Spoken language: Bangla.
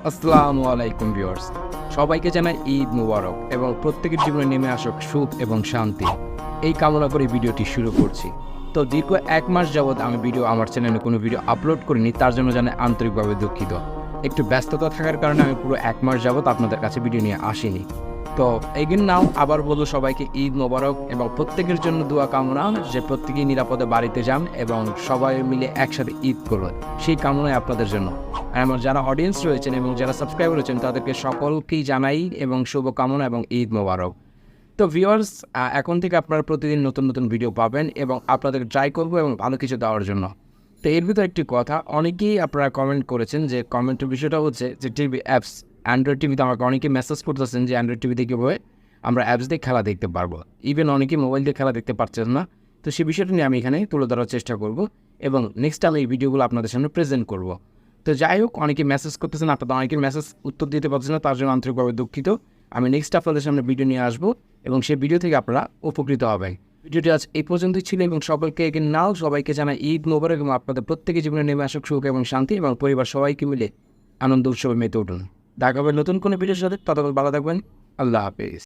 আসসালামু আলাইকুম ভিউয়ার্স, সবাইকে জানাই ঈদ মুবারক এবং প্রত্যেকের জীবনে নেমে আসুক সুখ এবং শান্তি। এই কামনা করে ভিডিওটি শুরু করছি। তো দীর্ঘ 1 মাস যাবৎ আমি আমার চ্যানেলে কোনো ভিডিও আপলোড করিনি, তার জন্য জানাই আন্তরিকভাবে দুঃখিত। একটু ব্যস্ততা থাকার কারণে আমি পুরো 1 মাস যাবৎ আপনাদের কাছে ভিডিও নিয়ে আসিনি। তো এগেন নাও আবার বলবো সবাইকে ঈদ মোবারক এবং প্রত্যেকের জন্য দোয়া কামনা যে প্রত্যেকেই নিরাপদে বাড়িতে যান এবং সবাই মিলে একসাথে ঈদ করবেন, সেই কামনাই আপনাদের জন্য। আর আমার যারা অডিয়েন্স রয়েছেন এবং যারা সাবস্ক্রাইবার রয়েছেন তাদেরকে সকলকেই জানাই এবং শুভকামনা এবং ঈদ মোবারক। তো ভিউয়ার্স, এখন থেকে আপনারা প্রতিদিন নতুন নতুন ভিডিও পাবেন এবং আপনাদের ট্রাই করবো এবং ভালো কিছু দেওয়ার জন্য। তো এর ভিতরে একটি কথা, অনেকেই আপনারা কমেন্ট করেছেন, যে কমেন্টের বিষয়টা হচ্ছে যে টিভি অ্যাপস, অ্যান্ড্রয়েড টিভিতে আমাকে অনেকে মেসেজ করতেছেন যে অ্যান্ড্রয়েড টিভিতে কীভাবে আমরা অ্যাপস দিয়ে খেলা দেখতে পারবো, ইভেন অনেকে মোবাইল দিয়ে খেলা দেখতে পারছেন না। তো সেই বিষয়টা নিয়ে আমি এখানে তুলে ধরার চেষ্টা করব এবং নেক্সট আমি এই ভিডিওগুলো আপনাদের সামনে প্রেজেন্ট করব। তো যাই হোক, অনেকে মেসেজ করতেছেন, আপনাদের অনেকের মেসেজ উত্তর দিতে পারছেন না, তার জন্য আন্তরিকভাবে দুঃখিত। আমি নেক্সট আপনাদের সামনে ভিডিও নিয়ে আসবো এবং সেই ভিডিও থেকে আপনারা উপকৃত হবেন। ভিডিওটি আজ এই পর্যন্তই ছিল এবং সকলকে এগিয়ে নাও, সবাইকে জানাই ঈদ মোবারক এবং আপনাদের প্রত্যেকের জীবনে নেমে আসুক সুখ এবং শান্তি এবং পরিবার সবাইকে মিলে আনন্দ উৎসবে মেতে উঠুন। দেখা হবে নতুন কোনো ভিডিওর সাথে, ততক্ষণ ভালো থাকবেন। আল্লাহ হাফেজ।